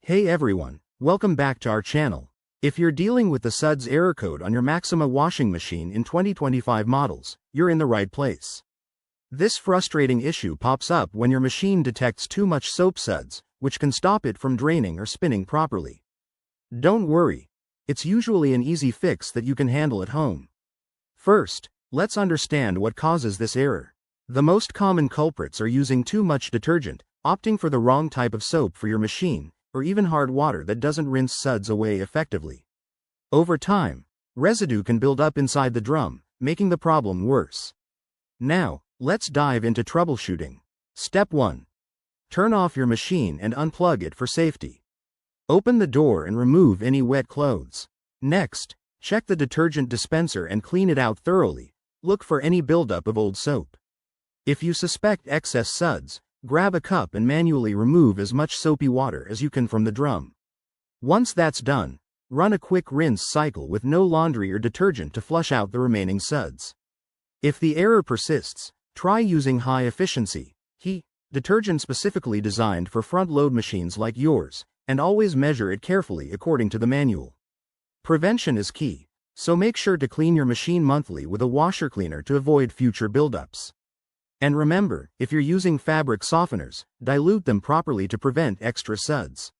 Hey everyone, welcome back to our channel. If you're dealing with the Suds error code on your Maxima washing machine in 2025 models, you're in the right place. This frustrating issue pops up when your machine detects too much soap suds, which can stop it from draining or spinning properly. Don't worry. It's usually an easy fix that you can handle at home. First, let's understand what causes this error. The most common culprits are using too much detergent, opting for the wrong type of soap for your machine, or even hard water that doesn't rinse suds away effectively. Over time, residue can build up inside the drum, making the problem worse. Now, let's dive into troubleshooting. Step 1. Turn off your machine and unplug it for safety. Open the door and remove any wet clothes. Next, check the detergent dispenser and clean it out thoroughly. Look for any buildup of old soap. If you suspect excess suds, grab a cup and manually remove as much soapy water as you can from the drum. Once that's done, run a quick rinse cycle with no laundry or detergent to flush out the remaining suds. If the error persists, try using high-efficiency detergent specifically designed for front-load machines like yours, and always measure it carefully according to the manual. Prevention is key, so make sure to clean your machine monthly with a washer cleaner to avoid future buildups. And remember, if you're using fabric softeners, dilute them properly to prevent extra suds.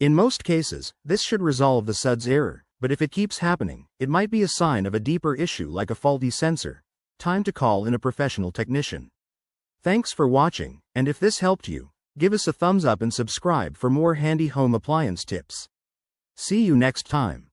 In most cases, this should resolve the suds error, but if it keeps happening, it might be a sign of a deeper issue like a faulty sensor. Time to call in a professional technician. Thanks for watching, and if this helped you, give us a thumbs up and subscribe for more handy home appliance tips. See you next time.